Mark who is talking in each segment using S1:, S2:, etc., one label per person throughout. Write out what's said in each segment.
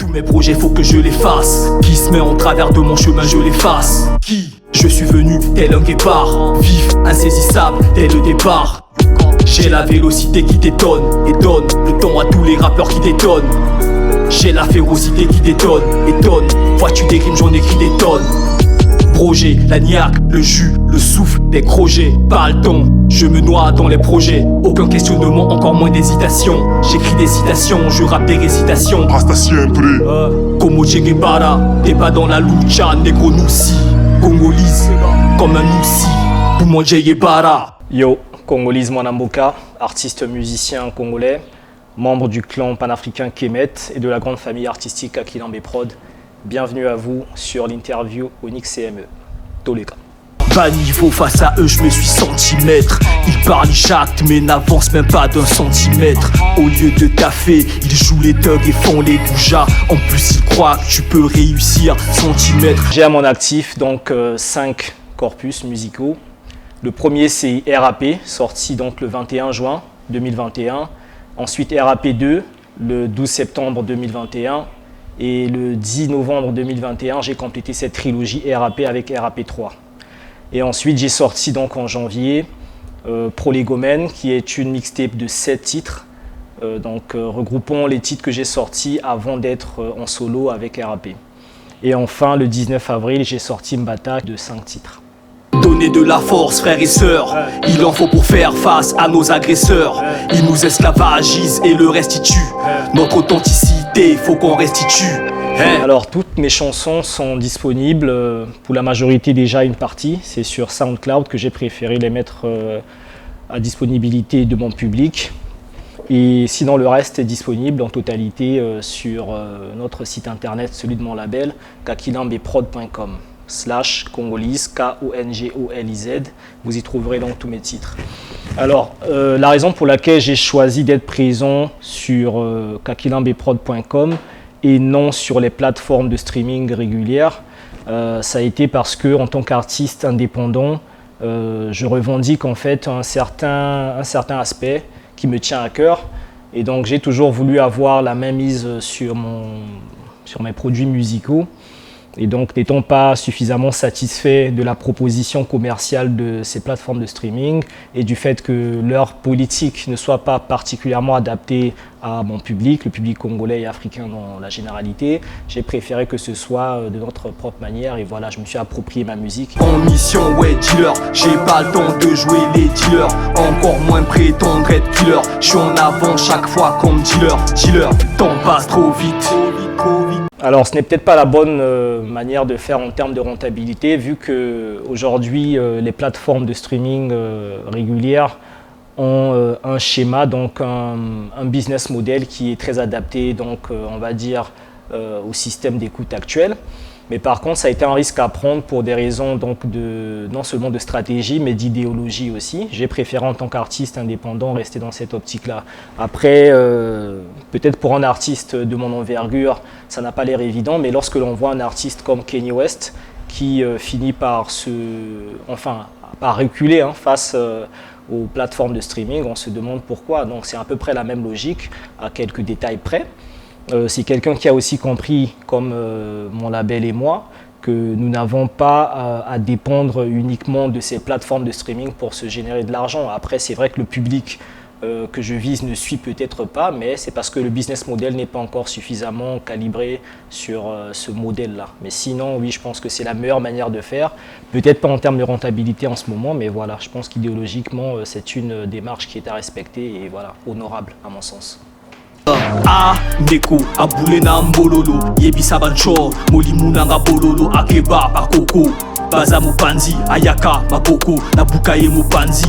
S1: Tous mes projets faut que je les fasse. Qui se met en travers de mon chemin, je l'efface. Qui? Je suis venu tel un guépard, vif, insaisissable, dès le départ. J'ai la vélocité qui détonne et donne le temps à tous les rappeurs qui détonnent. J'ai la férocité qui détonne et donne. Vois-tu des rimes, j'en écris des tonnes. Projet, la niaque, le jus, le souffle, des crojets. Pas le temps, je me noie dans les projets. Aucun questionnement, encore moins d'hésitation. J'écris des citations, je rappe des récitations.
S2: Hasta siempre.
S1: Como Che Guevara, t'es pas dans la lucha, négro noussi. Congolise, comme un noussi. Poumon Che Guevara.
S3: Yo, Congolise Mwanamboka, artiste musicien congolais, membre du clan panafricain Kemet et de la grande famille artistique Akilambe Prod. Bienvenue à vous sur l'interview Onyx CME. Toleka.
S1: Bas niveau face à eux, je me suis senti maître. Ils parlent, ils jactent, mais n'avancent même pas d'un centimètre. Au lieu de taffer, ils jouent les thugs et font les goujats. En plus, ils croient que tu peux réussir centimètre.
S3: J'ai à mon actif donc 5 corpus musicaux. Le premier c'est RAP, sorti donc le 21 juin 2021. Ensuite RAP 2, le 12 septembre 2021. Et le 10 novembre 2021, j'ai complété cette trilogie RAP avec RAP 3. Et ensuite, j'ai sorti donc en janvier Prolegomène, qui est une mixtape de 7 titres. Regroupons les titres que j'ai sortis avant d'être en solo avec RAP. Et enfin, le 19 avril, j'ai sorti Mbata de 5 titres.
S1: Donner de la force, frères et sœurs, il en faut pour faire face à nos agresseurs. Ils nous esclavagisent et le restituent. Notre authenticité, faut qu'on restitue.
S3: Alors toutes mes chansons sont disponibles, pour la majorité déjà une partie, c'est sur SoundCloud que j'ai préféré les mettre à disponibilité de mon public. Et sinon le reste est disponible en totalité sur notre site internet, celui de mon label, kakilambeprod.com/Congolise, K-O-N-G-O-L-I-Z. Vous y trouverez donc tous mes titres. Alors, la raison pour laquelle j'ai choisi d'être présent sur kakilambeprod.com et non sur les plateformes de streaming régulières, ça a été parce que en tant qu'artiste indépendant, je revendique en fait un certain aspect qui me tient à cœur. Et donc j'ai toujours voulu avoir la main mise sur mes produits musicaux. Et donc, n'étant pas suffisamment satisfait de la proposition commerciale de ces plateformes de streaming et du fait que leur politique ne soit pas particulièrement adaptée à mon public, le public congolais et africain dans la généralité, j'ai préféré que ce soit de notre propre manière et voilà, je me suis approprié ma musique.
S1: En mission, ouais, dealer, j'ai pas le temps de jouer les dealers, encore moins prétendre être killer. Je suis en avant chaque fois comme dealer, temps passe trop vite.
S3: Alors ce n'est peut-être pas la bonne manière de faire en termes de rentabilité vu qu'aujourd'hui les plateformes de streaming régulières ont un schéma, donc un business model qui est très adapté donc, on va dire au système d'écoute actuel. Mais par contre, ça a été un risque à prendre pour des raisons donc non seulement de stratégie, mais d'idéologie aussi. J'ai préféré en tant qu'artiste indépendant rester dans cette optique-là. Après, peut-être pour un artiste de mon envergure, ça n'a pas l'air évident, mais lorsque l'on voit un artiste comme Kanye West qui finit par reculer face aux plateformes de streaming, on se demande pourquoi. Donc c'est à peu près la même logique, à quelques détails près. C'est quelqu'un qui a aussi compris, comme mon label et moi, que nous n'avons pas à dépendre uniquement de ces plateformes de streaming pour se générer de l'argent. Après, c'est vrai que le public que je vise ne suit peut-être pas, mais c'est parce que le business model n'est pas encore suffisamment calibré sur ce modèle-là. Mais sinon, oui, je pense que c'est la meilleure manière de faire. Peut-être pas en termes de rentabilité en ce moment, mais voilà, je pense qu'idéologiquement, c'est une démarche qui est à respecter et voilà, honorable à mon sens.
S1: Neko abule na mbololo yebisa bancho molimuna nga bololo akeba bakoko baza mupanzi ayaka maboko na bukaye mupanzi.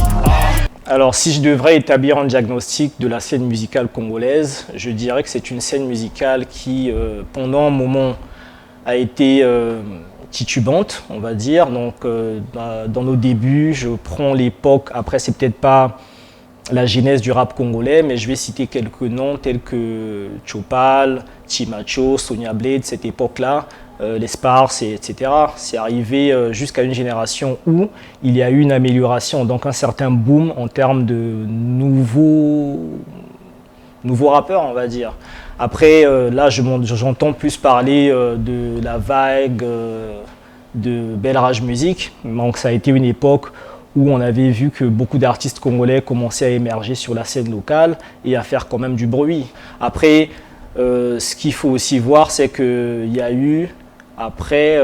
S3: Alors si je devrais établir un diagnostic de la scène musicale congolaise, je dirais que c'est une scène musicale qui pendant un moment a été titubante, on va dire. Donc dans nos débuts, je prends l'époque, après c'est peut-être pas la genèse du rap congolais, mais je vais citer quelques noms tels que Chopal, Chimacho, Sonia Blade, cette époque-là, les Spars, etc. C'est arrivé jusqu'à une génération où il y a eu une amélioration, donc un certain boom en termes de nouveaux rappeurs, on va dire. Après, là, j'entends plus parler de la vague de Bel Rage Music. Donc, ça a été une époque où on avait vu que beaucoup d'artistes congolais commençaient à émerger sur la scène locale et à faire quand même du bruit. Après, ce qu'il faut aussi voir, c'est qu'il y a eu après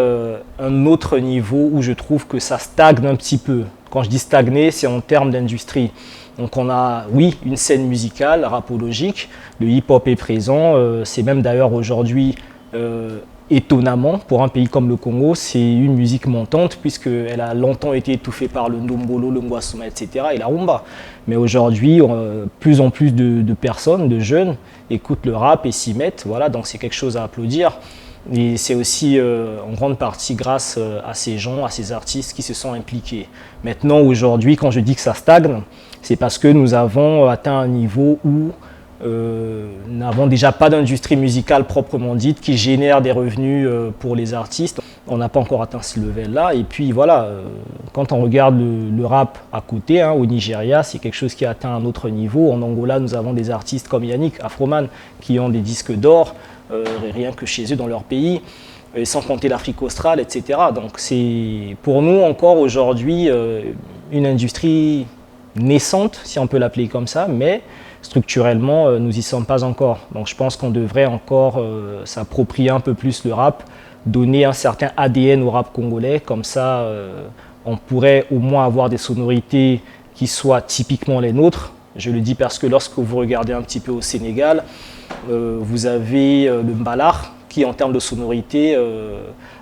S3: un autre niveau où je trouve que ça stagne un petit peu. Quand je dis stagner, c'est en termes d'industrie. Donc on a, oui, une scène musicale, rapologique, le hip-hop est présent, c'est même d'ailleurs aujourd'hui étonnamment, pour un pays comme le Congo, c'est une musique montante puisqu'elle a longtemps été étouffée par le ndombolo, le ngwasuma, etc. et la rumba. Mais aujourd'hui, plus en plus de personnes, de jeunes, écoutent le rap et s'y mettent. Voilà, donc c'est quelque chose à applaudir. Et c'est aussi en grande partie grâce à ces gens, à ces artistes qui se sont impliqués. Maintenant, aujourd'hui, quand je dis que ça stagne, c'est parce que nous avons atteint un niveau où nous n'avons déjà pas d'industrie musicale proprement dite qui génère des revenus pour les artistes. On n'a pas encore atteint ce level-là. Et puis voilà, quand on regarde le rap à côté, hein, au Nigeria, c'est quelque chose qui a atteint un autre niveau. En Angola, nous avons des artistes comme Yannick, Afroman, qui ont des disques d'or, rien que chez eux dans leur pays, sans compter l'Afrique australe, etc. Donc c'est pour nous encore aujourd'hui une industrie naissante, si on peut l'appeler comme ça, mais structurellement, nous n'y sommes pas encore. Donc je pense qu'on devrait encore s'approprier un peu plus le rap, donner un certain ADN au rap congolais, comme ça on pourrait au moins avoir des sonorités qui soient typiquement les nôtres. Je le dis parce que lorsque vous regardez un petit peu au Sénégal, vous avez le mbalar qui en termes de sonorité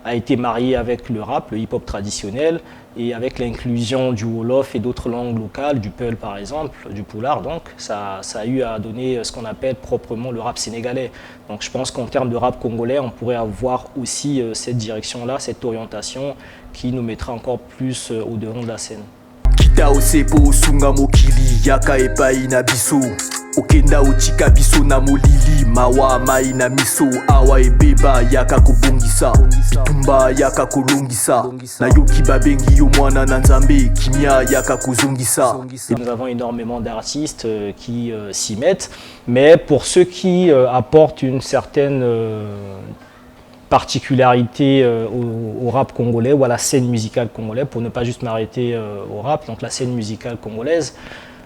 S3: a été marié avec le rap, le hip-hop traditionnel, et avec l'inclusion du wolof et d'autres langues locales, du peul par exemple, du pulaar, donc ça a eu à donner ce qu'on appelle proprement le rap sénégalais. Donc je pense qu'en termes de rap congolais, on pourrait avoir aussi cette direction-là, cette orientation qui nous mettra encore plus au devant de la scène.
S1: Kita osepo sunga mokili yaka epai na biso okenda otika biso na molili mawa mai na miso awa ebeba yaka kobongisa bitumba yaka kolongisa nayoki babengi yo mwana na nzambe kimia yaka kozongisa.
S3: Nous avons énormément d'artistes qui s'y mettent, mais pour ceux qui apportent une certaine particularité au rap congolais ou à la scène musicale congolaise, pour ne pas juste m'arrêter au rap, donc la scène musicale congolaise.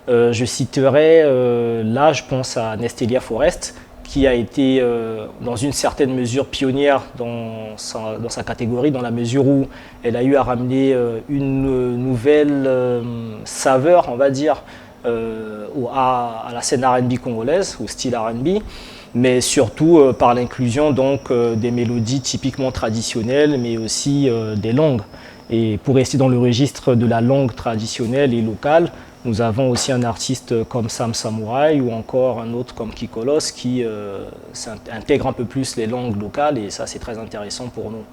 S3: Je citerai là, je pense à Nestelia Forest, qui a été dans une certaine mesure pionnière dans sa catégorie, dans la mesure où elle a eu à ramener une nouvelle saveur, on va dire, à la scène R&B congolaise, au style R&B, mais surtout par l'inclusion donc des mélodies typiquement traditionnelles, mais aussi des langues. Et pour rester dans le registre de la langue traditionnelle et locale, nous avons aussi un artiste comme Sam Samurai ou encore un autre comme Kikolos qui intègre un peu plus les langues locales, et ça c'est très intéressant pour nous.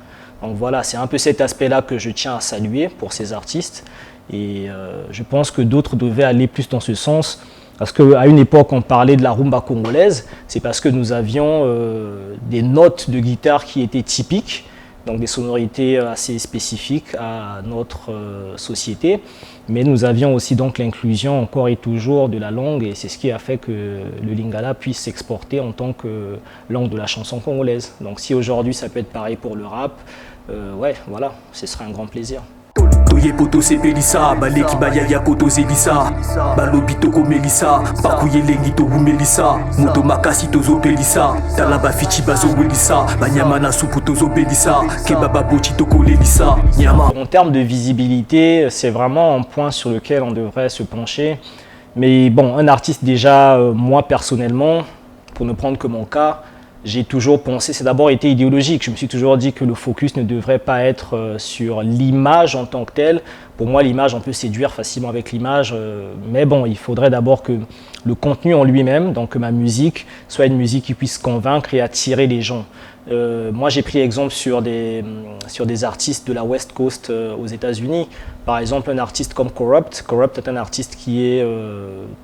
S3: Donc voilà, c'est un peu cet aspect-là que je tiens à saluer pour ces artistes, et je pense que d'autres devaient aller plus dans ce sens. Parce qu'à une époque, on parlait de la rumba congolaise, c'est parce que nous avions des notes de guitare qui étaient typiques, donc des sonorités assez spécifiques à notre société. Mais nous avions aussi donc l'inclusion encore et toujours de la langue, et c'est ce qui a fait que le lingala puisse s'exporter en tant que langue de la chanson congolaise. Donc si aujourd'hui ça peut être pareil pour le rap, ouais, voilà, ce serait un grand plaisir.
S1: Toyepoto sepelisa baleki bayaya kotozelisa balobi tokomelisa bakuye lengi tobumelisa moto makasi tozopelisa tala bafichi bazowelisa banyama na supu tozobelisa kebaba bochi tokolelisa nyama.
S3: En termes de visibilité, c'est vraiment un point sur lequel on devrait se pencher. Mais bon, un artiste déjà, moi personnellement, pour ne prendre que mon cas, j'ai toujours pensé, c'est d'abord été idéologique. Je me suis toujours dit que le focus ne devrait pas être sur l'image en tant que telle. Pour moi, l'image, on peut séduire facilement avec l'image, mais bon, il faudrait d'abord que le contenu en lui-même, donc que ma musique, soit une musique qui puisse convaincre et attirer les gens. Moi, j'ai pris exemple sur des artistes de la West Coast aux États-Unis. Par exemple, un artiste comme Corrupt. Corrupt est un artiste qui est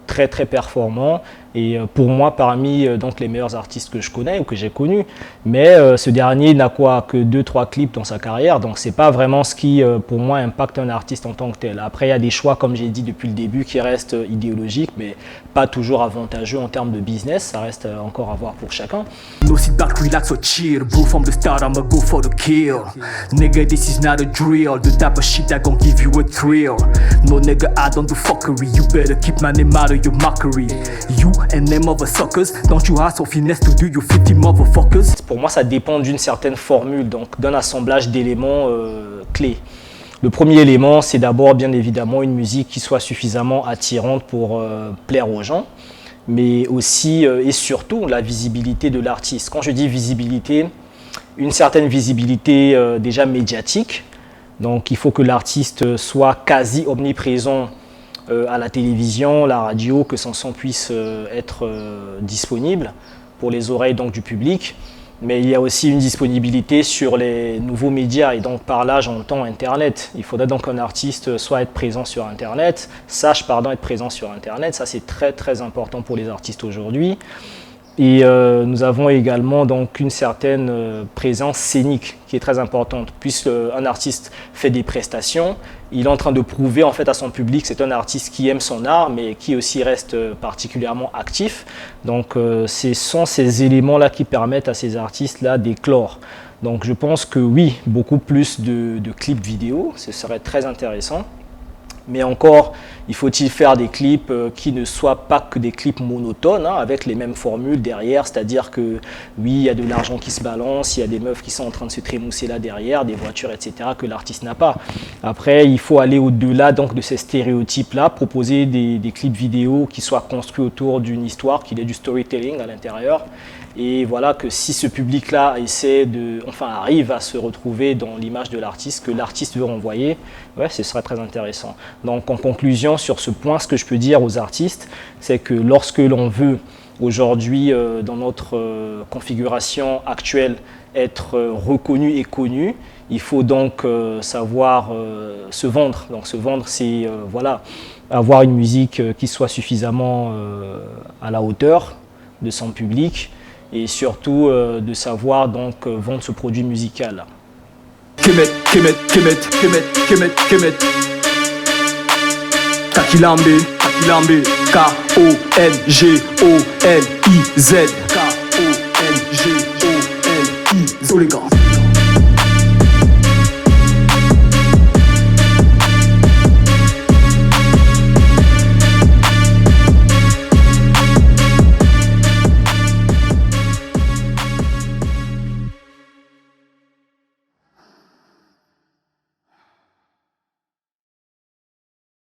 S3: très très performant et pour moi parmi donc les meilleurs artistes que je connais ou que j'ai connus. Mais ce dernier n'a quoi que 2-3 clips dans sa carrière, donc c'est pas vraiment ce qui pour moi impacte un artiste l'artiste en tant que tel. Après, il y a des choix, comme j'ai dit depuis le début, qui restent idéologiques, mais pas toujours avantageux en termes de business. Ça reste encore à voir pour chacun.
S1: No sit back, relax or chill. Bro, from the start, I'ma go for the kill. Nigga, this is not a drill. The type of shit that gon' give you a thrill. No nigga, I don't do fuckery. You better keep my name out of your mockery. You and them other suckers. Don't you ask for finesse to do you 50 motherfuckers.
S3: Pour moi, ça dépend d'une certaine formule, donc d'un assemblage d'éléments clés. Le premier élément, c'est d'abord bien évidemment une musique qui soit suffisamment attirante pour plaire aux gens, mais aussi et surtout la visibilité de l'artiste. Quand je dis visibilité, une certaine visibilité déjà médiatique. Donc il faut que l'artiste soit quasi omniprésent à la télévision, la radio, que son son puisse être disponible pour les oreilles donc, du public. Mais il y a aussi une disponibilité sur les nouveaux médias et donc par là j'entends Internet. Il faudrait donc qu'un artiste soit être présent sur Internet, être présent sur Internet. Ça c'est très très important pour les artistes aujourd'hui. Et nous avons également donc une certaine présence scénique qui est très importante. Puisqu'un artiste fait des prestations, il est en train de prouver en fait à son public que c'est un artiste qui aime son art, mais qui aussi reste particulièrement actif. Donc ce sont ces éléments-là qui permettent à ces artistes-là d'éclore. Donc je pense que oui, beaucoup plus de clips vidéo, ce serait très intéressant. Mais encore, il faut-il faire des clips qui ne soient pas que des clips monotones, hein, avec les mêmes formules derrière, c'est-à-dire que oui, il y a de l'argent qui se balance, il y a des meufs qui sont en train de se trémousser là derrière, des voitures, etc., que l'artiste n'a pas. Après, il faut aller au-delà donc, de ces stéréotypes-là, proposer des clips vidéo qui soient construits autour d'une histoire, qu'il y ait du storytelling à l'intérieur. Et voilà que si ce public-là arrive à se retrouver dans l'image de l'artiste, que l'artiste veut renvoyer, ouais, ce serait très intéressant. Donc en conclusion sur ce point, ce que je peux dire aux artistes, c'est que lorsque l'on veut aujourd'hui, dans notre configuration actuelle, être reconnu et connu, il faut donc savoir se vendre. Donc se vendre, c'est avoir une musique qui soit suffisamment à la hauteur de son public, et surtout de savoir donc vendre ce produit musical.
S1: Kemet. Kakilambe, K-O-N-G-O-L-I-Z.